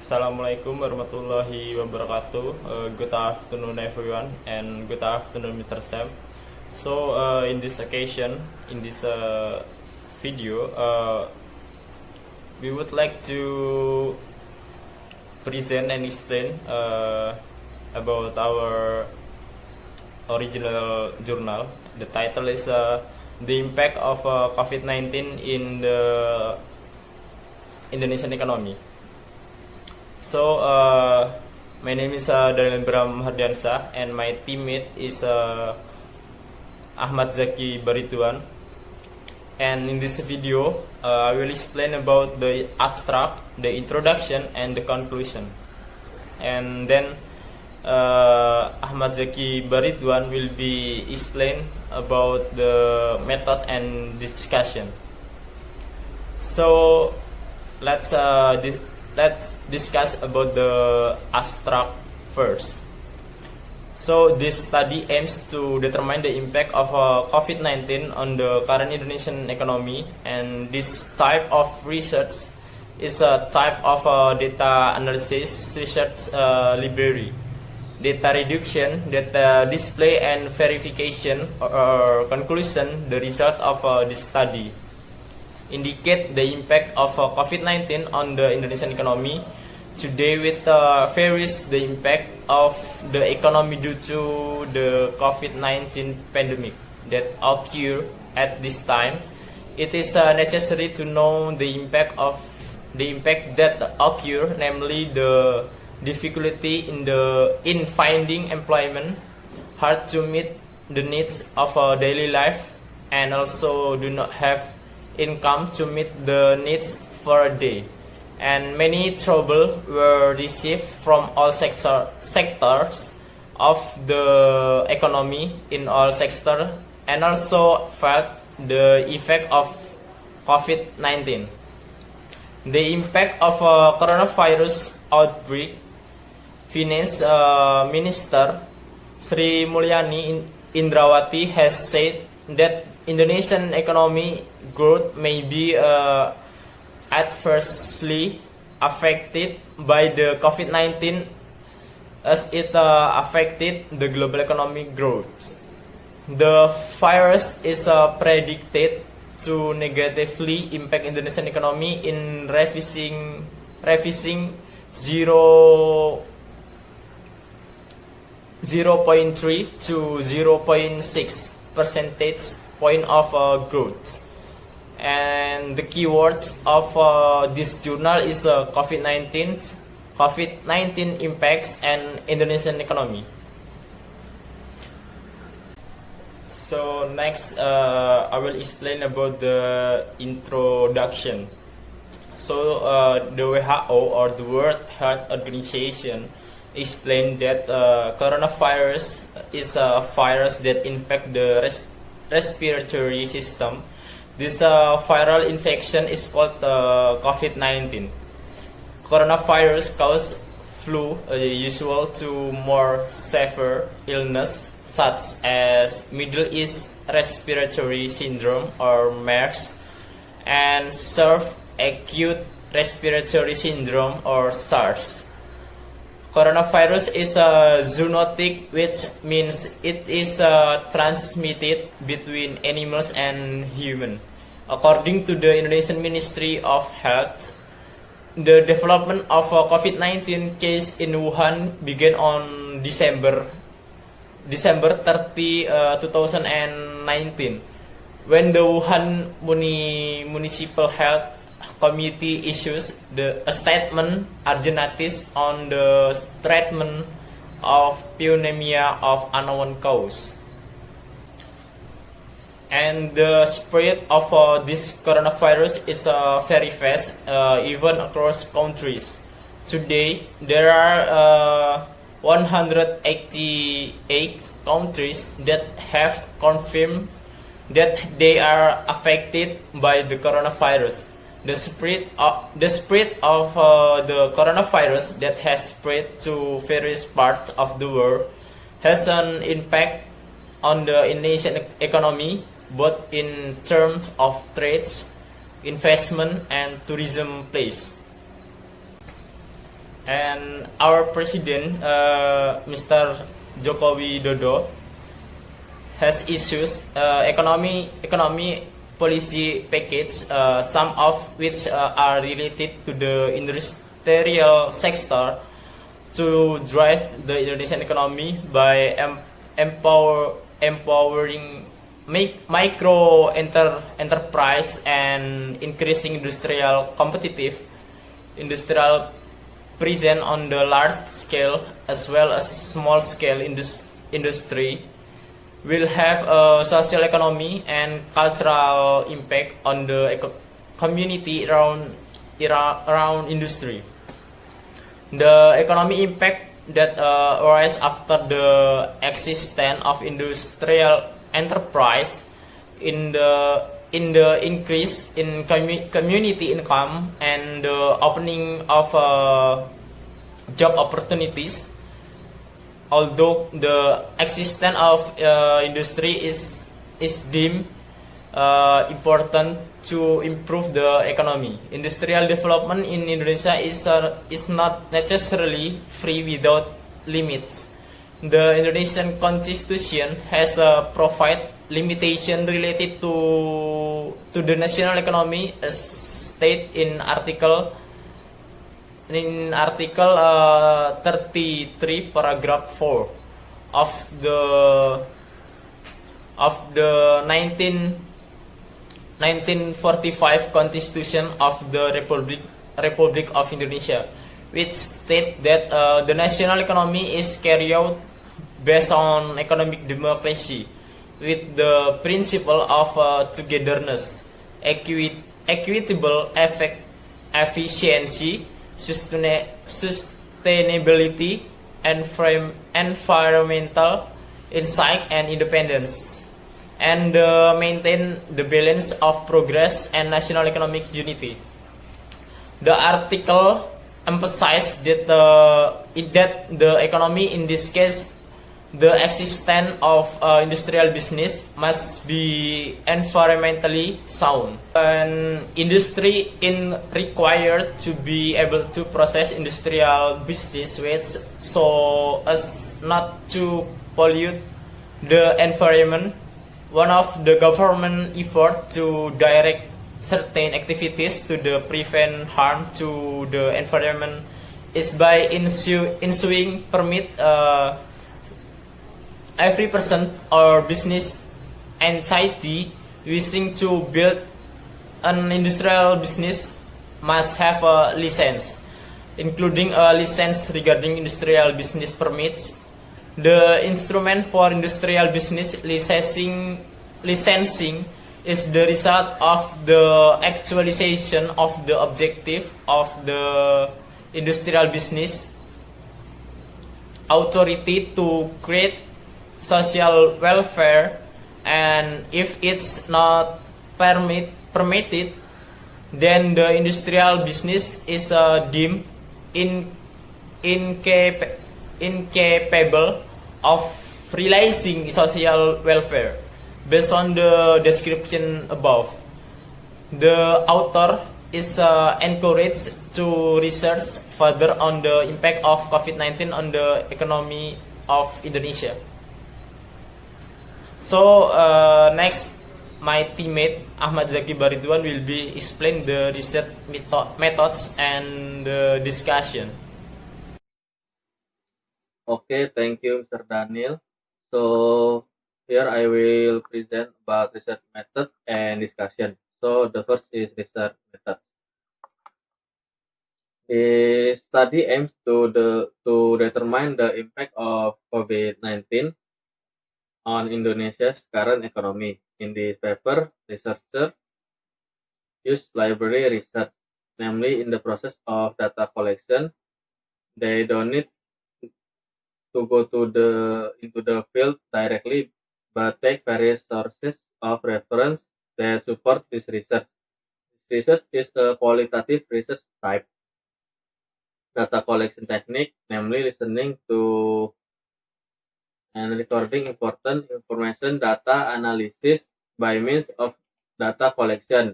Assalamualaikum warahmatullahi wabarakatuh. Good afternoon, everyone, and good afternoon, Mr. Sam. So, in this occasion, in this video, we would like to present and explain about our original journal. The title is The Impact of COVID-19 in the Indonesian Economy. So, my name is Daniel Bram Hardiansa, and my teammate is Ahmad Zaki Barituan. And in this video, I will explain about the abstract, the introduction, and the conclusion. And then Ahmad Zaki Barituan will be explain about the method and discussion. So let's discuss about the abstract first. So this study aims to determine the impact of COVID-19 on the current Indonesian economy, and this type of research is a type of data analysis research library. Data reduction, data display, and verification or conclusion the result of this study indicate the impact of COVID-19 on the Indonesian economy. Today, with varies the impact of the economy due to the COVID-19 pandemic that occur at this time. It is necessary to know the impact that occur, namely the difficulty in finding employment, hard to meet the needs of daily life, and also do not have income to meet the needs for a day. And many trouble were received from all sectors of the economy in all sectors, and also felt the effect of COVID-19. The impact of coronavirus outbreak. Finance Minister Sri Mulyani Indrawati has said that Indonesian economy growth may be adversely affected by the COVID-19 as it affected the global economic growth. The virus is predicted to negatively impact Indonesian economy in revising 0.3 to 0.6 percentage point of growth. And the keywords of this journal is COVID-19 impacts and Indonesian economy. So next, I will explain about the introduction. So the WHO, or the World Health Organization, explained that coronavirus is a virus that infects the respiratory system. This viral infection is called COVID-19. Coronavirus causes flu, usual to more severe illness such as Middle East Respiratory Syndrome or MERS, and SARS Acute Respiratory Syndrome or SARS. Coronavirus is a zoonotic, which means it is transmitted between animals and humans. According to the Indonesian Ministry of Health, the development of a COVID-19 case in Wuhan began on December 30, 2019, when the Wuhan Municipal Health Committee issues a statement urgentis on the treatment of pneumonia of unknown cause. And the spread of this coronavirus is very fast, even across countries. Today, there are 188 countries that have confirmed that they are affected by the coronavirus. The spread of the coronavirus that has spread to various parts of the world has an impact on the Indonesian economy, both in terms of trade, investment, and tourism place. and our president, Mr. Joko Widodo, has issues economy policy package, some of which are related to the industrial sector to drive the Indonesian economy by empowering micro enterprise and increasing industrial presence on the large scale as well as small scale industry will have a social economy and cultural impact on the community around industry. The economic impact that arise after the existence of industrial enterprise in the increase in community income and the opening of job opportunities. Although the existence of industry is deemed important to improve the economy, industrial development in Indonesia is not necessarily free without limits. The Indonesian Constitution has provide limitation related to the national economy as stated in Article 33 paragraph 4 of the 1945 Constitution of the Republic of Indonesia, which state that the national economy is carried out based on economic democracy with the principle of togetherness, equitable efficiency, sustainability, environmental insight, and independence, and maintain the balance of progress and national economic unity. The article emphasized that the economy, in this case the existence of industrial business, must be environmentally sound. An industry is required to be able to process industrial business waste so as not to pollute the environment. One of the government effort to direct certain activities to prevent harm to the environment is by issuing permit. Every person or business entity wishing to build an industrial business must have a license, including a license regarding industrial business permits. The instrument for industrial business licensing is the result of the actualization of the objective of the industrial business authority to create social welfare, and if it's not permitted, then the industrial business is deemed incapable of realizing social welfare. Based on the description above, the author is encouraged to research further on the impact of COVID-19 on the economy of Indonesia. So next, my teammate Ahmad Zaki Baridwan will be explain the research methods and the discussion. Okay, thank you, Mr. Daniel. So here I will present about research method and discussion. So the first is research method. The study aims to determine the impact of COVID-19 on Indonesia's current economy. In this paper, researchers use library research, namely in the process of data collection. They don't need to go into the field directly, but take various sources of reference that support this research. Research is a qualitative research type. Data collection technique, namely listening to and recording important information. Data analysis by means of data collection.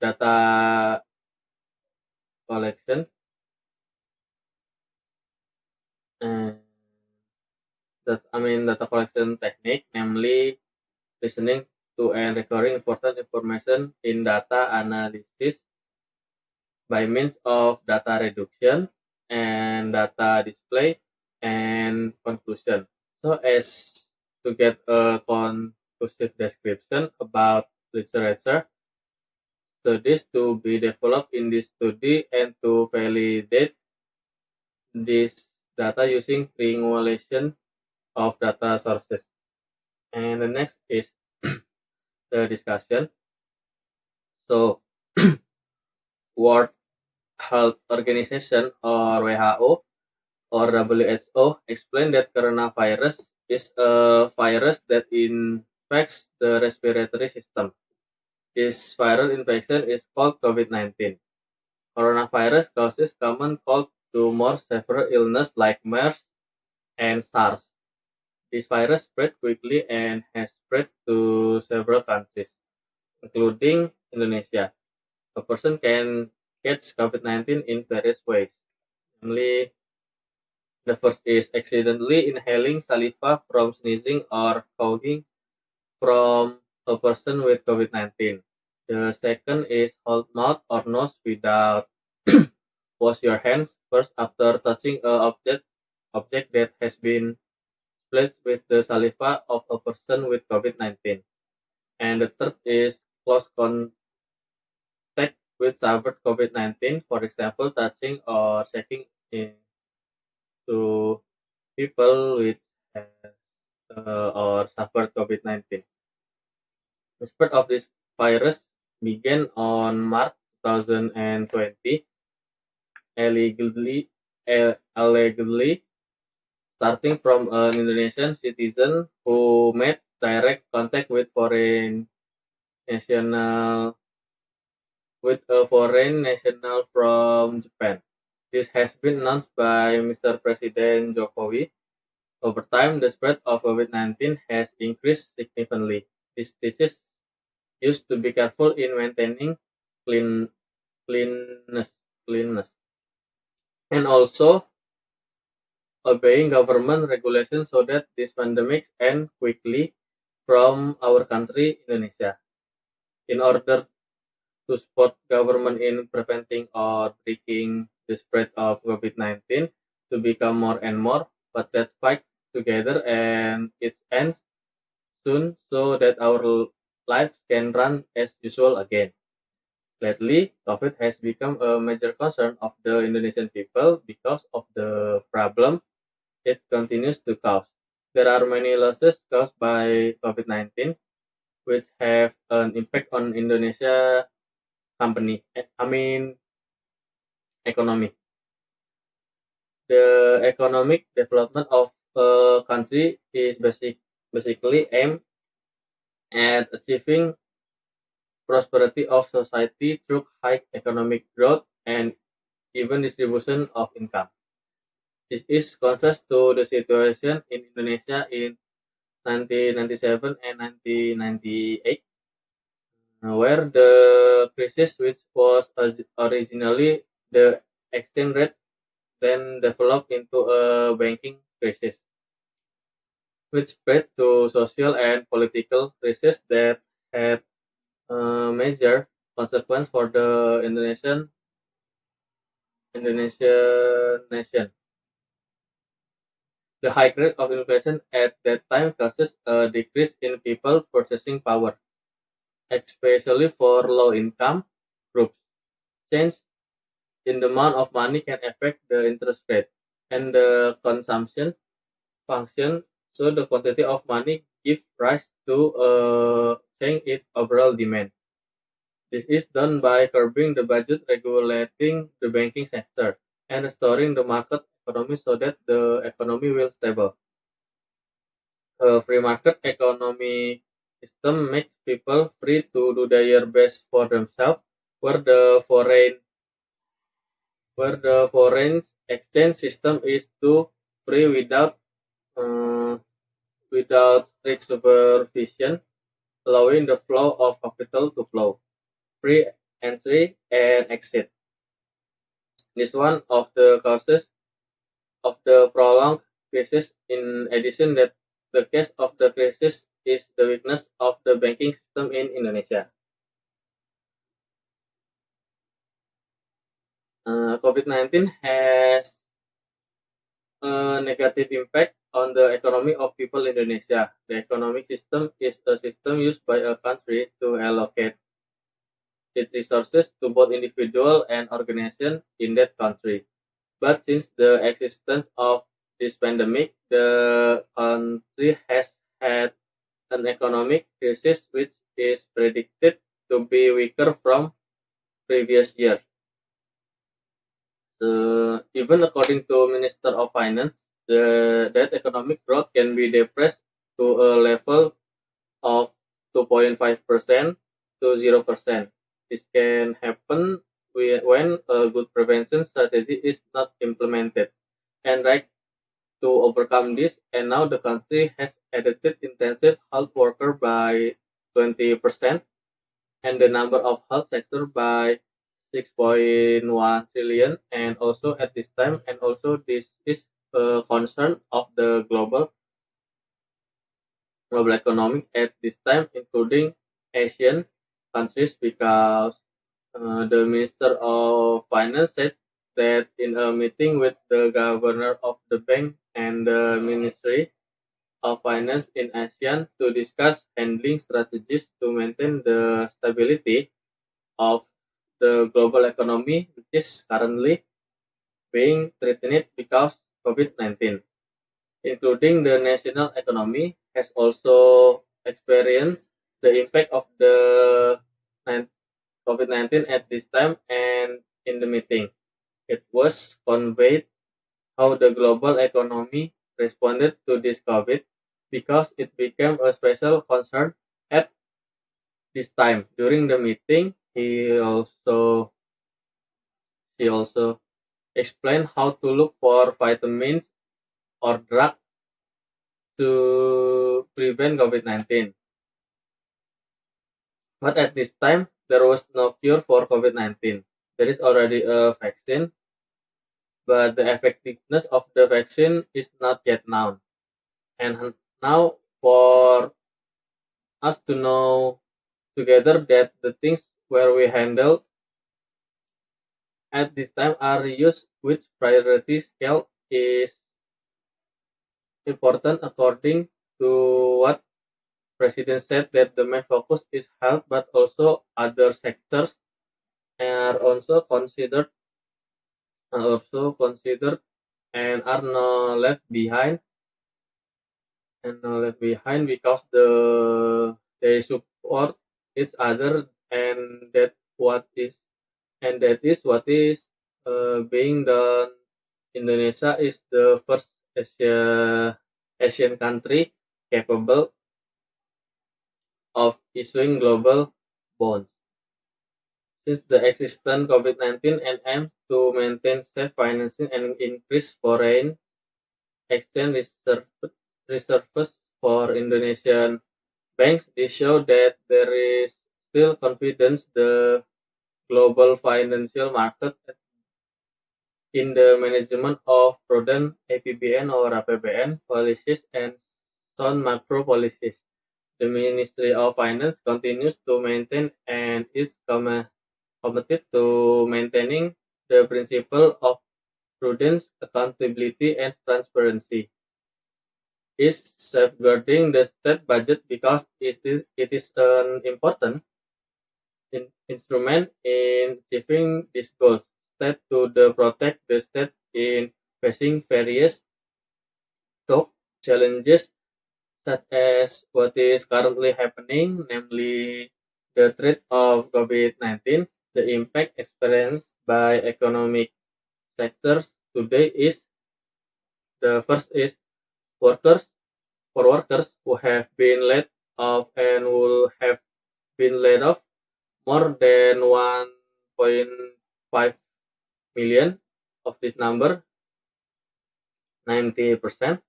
Data collection and data collection technique, namely listening to and recording important information in data analysis by means of data reduction and data display and conclusion. So as to get a conclusive description about literature, studies to be developed in this study and to validate this data using triangulation of data sources. And the next is the discussion. So World Health Organization or WHO or WHO explained that coronavirus is a virus that infects the respiratory system. This viral infection is called COVID-19. Coronavirus causes common cold to more severe illness like MERS and SARS. This virus spread quickly and has spread to several countries, including Indonesia. A person can catch COVID-19 in various ways. Namely, the first is accidentally inhaling saliva from sneezing or coughing from a person with COVID-19. The second is hold mouth or nose without wash your hands first after touching a object that has been splashed with the saliva of a person with COVID-19. And the third is close contact with suffered COVID-19, for example, touching or shaking into people which has or suffered COVID-19. The spread of this virus began on March 2020, allegedly starting from an Indonesian citizen who made direct contact with national a foreign national from Japan. This has been announced by Mr. President Jokowi. Over time, the spread of COVID-19 has increased significantly. This teaches us to be careful in maintaining clean, cleanness, and also obeying government regulations so that this pandemic end quickly from our country, Indonesia. In order to support government in preventing or breaking the spread of COVID-19 to become more and more, but let's fight together and it ends soon so that our lives can run as usual again. Lately, COVID has become a major concern of the Indonesian people because of the problem it continues to cause. There are many losses caused by COVID-19 which have an impact on Indonesia economy. The economic development of a country is basically aimed at achieving prosperity of society through high economic growth and even distribution of income. This is contrast to the situation in Indonesia in 1997 and 1998, where the crisis, which was originally the exchange rate, then developed into a banking crisis, which spread to social and political crises that had a major consequence for the Indonesian nation. The high rate of inflation at that time causes a decrease in people purchasing power, especially for low-income groups. Change in the amount of money can affect the interest rate and the consumption function, so the quantity of money gives rise to a change in overall demand. This is done by curbing the budget, regulating the banking sector, and restoring the market economy so that the economy will stable. A free market economy system makes people free to do their best for themselves, where the foreign exchange system is too free uh, without strict supervision, allowing the flow of capital to flow, free entry and exit. This one of the causes of the prolonged crisis. In addition, that the cause of the crisis is the weakness of the banking system in Indonesia. COVID-19 has a negative impact on the economy of people in Indonesia. The economic system is a system used by a country to allocate its resources to both individual and organization in that country. But since the existence of this pandemic, the country has had an economic crisis which is predicted to be weaker from previous year. Even according to Minister of Finance, that economic growth can be depressed to a level of 2.5% to 0%. This can happen when a good prevention strategy is not implemented. And right to overcome this, and now the country has edited intensive health worker by 20%, and the number of health sector by 6.1 trillion, and also at this time, and also this is a concern of the global economic at this time, including Asian countries, because the Minister of Finance said that in a meeting with the governor of the bank and the Ministry of Finance in ASEAN to discuss handling strategies to maintain the stability of the global economy, which is currently being threatened because COVID-19, including the national economy, has also experienced the impact of the COVID-19 at this time. And in the meeting, it was conveyed how the global economy responded to this COVID because it became a special concern at this time. During the meeting, she also explained how to look for vitamins or drugs to prevent COVID-19. But at this time, there was no cure for COVID-19. There is already a vaccine, but the effectiveness of the vaccine is not yet known. And now, for us to know together that the things where we handle at this time are used which priority scale is important according to what President said, that the main focus is health, but also other sectors are also considered and are not left behind because they support each other, and that is what is being done. Indonesia is the first Asian country capable of issuing global bonds. Since the existence COVID-19 and aims to maintain safe financing and increase foreign exchange reserves for Indonesian banks, this shows that there is still confidence the global financial market in the management of prudent APBN or APBN policies and sound macro policies. The Ministry of Finance continues to maintain and is committed to maintaining the principle of prudence, accountability, and transparency. Is safeguarding the state budget because it is an important instrument in achieving these goals. State to protect the state in facing various top challenges such as what is currently happening, namely the threat of COVID-19. The impact experienced by economic sectors today is the first is workers. For workers who have been laid off and will have been laid off, more than 1.5 million of this number, 90%,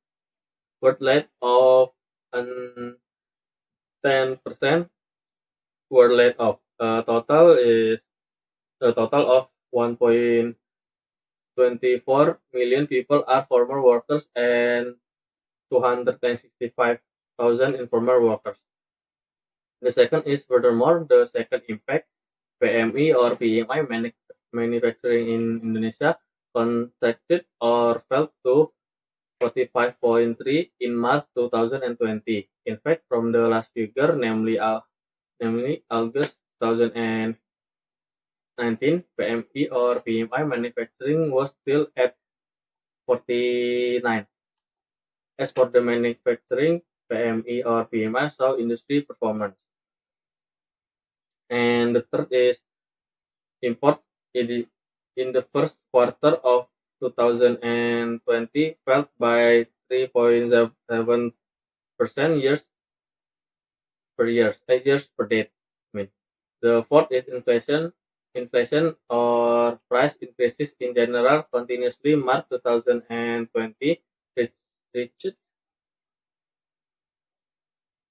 were laid off and 10% were laid off. A total of 1.5 24 million people are former workers and 265,000 informal workers. The second is, furthermore, the second impact, PMI or PMI manufacturing in Indonesia contracted or fell to 45.3 in March 2020. In fact, from the last figure, namely August 2019, PMI or PMI manufacturing was still at 49. As for the manufacturing, PMI or PMI saw industry performance. And the third is import in the first quarter of 2020 fell by 3.7% years per date. The fourth is inflation. Inflation or price increases in general continuously March 2020 reached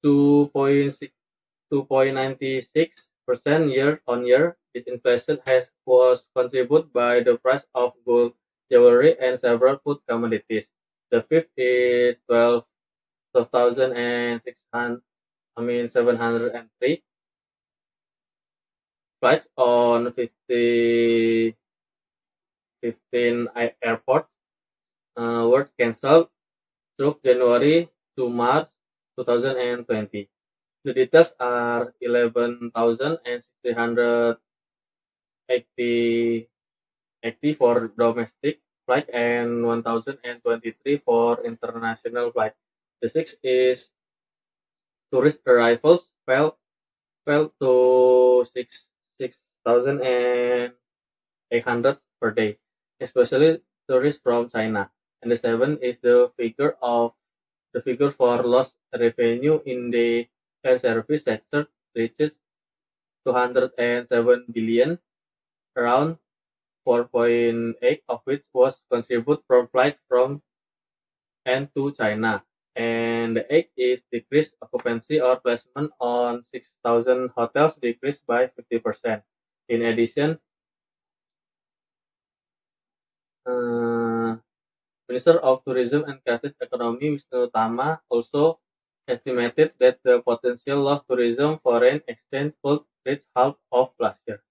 2.96% year-on-year. This inflation was contributed by the price of gold, jewelry, and several food commodities. The fifth is 703 flights on 15 airports were cancelled through January to March 2020. The details are 11,680 for domestic flight and 1,023 for international flight. The sixth is tourist arrivals fell to 6,800 per day, especially tourists from China. And the seventh is the figure for lost revenue in the air service sector reaches 207 billion, around 4.8 of which was contributed from flights from and to China. And the eighth is decreased occupancy or placement on 6,000 hotels decreased by 50%. In addition, Minister of Tourism and Creative Economy Wisnu Tama also estimated that the potential lost tourism foreign exchange could reach half of last year.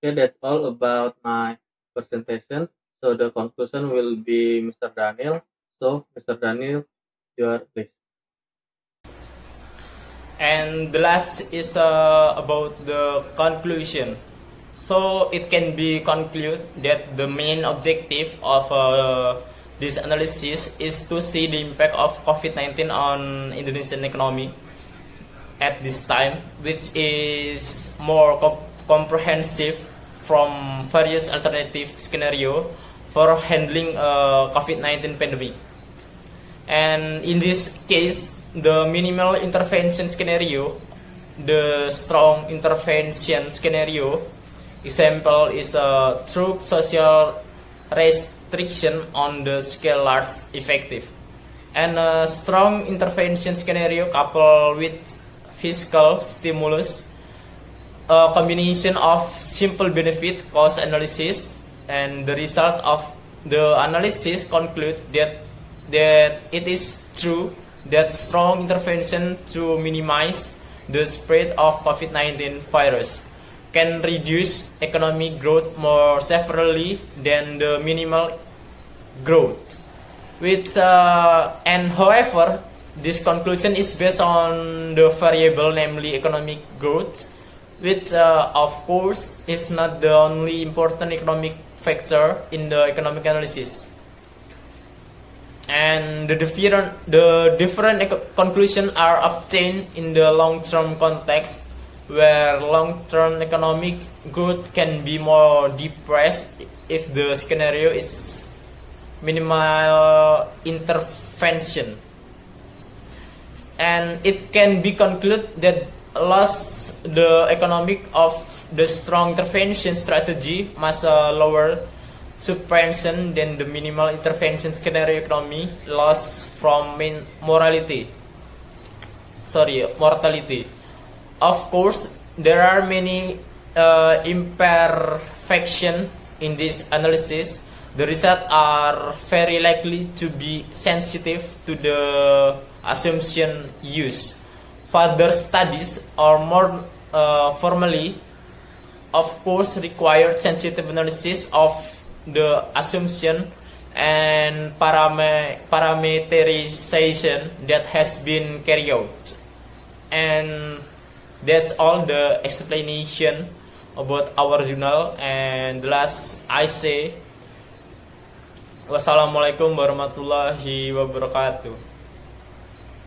Okay, that's all about my presentation. So the conclusion will be Mr. Daniel. So Mr. Daniel, you are please. And the last is about the conclusion. So it can be concluded that the main objective of this analysis is to see the impact of COVID-19 on Indonesian economy at this time, which is more comprehensive from various alternative scenario for handling COVID-19 pandemic. And in this case, the minimal intervention scenario, the strong intervention scenario, example is through social restriction on the scale large effective, and a strong intervention scenario coupled with fiscal stimulus, a combination of simple benefit cost analysis, and the result of the analysis conclude that it is true that strong intervention to minimize the spread of COVID-19 virus can reduce economic growth more severely than the minimal growth. And however, this conclusion is based on the variable, namely economic growth, which of course is not the only important economic factor in the economic analysis. And the different conclusions are obtained in the long-term context, where long-term economic growth can be more depressed if the scenario is minimal intervention. And it can be concluded that loss the economic of the strong intervention strategy must lower subvention than the minimal intervention scenario economy loss from mortality. Of course, there are many imperfections in this analysis, the results are very likely to be sensitive to the assumption used. Further studies are more formally, of course, required sensitive analysis of the assumption and parameterization that has been carried out. And that's all the explanation about our journal. And the last I say, wassalamualaikum warahmatullahi wabarakatuh.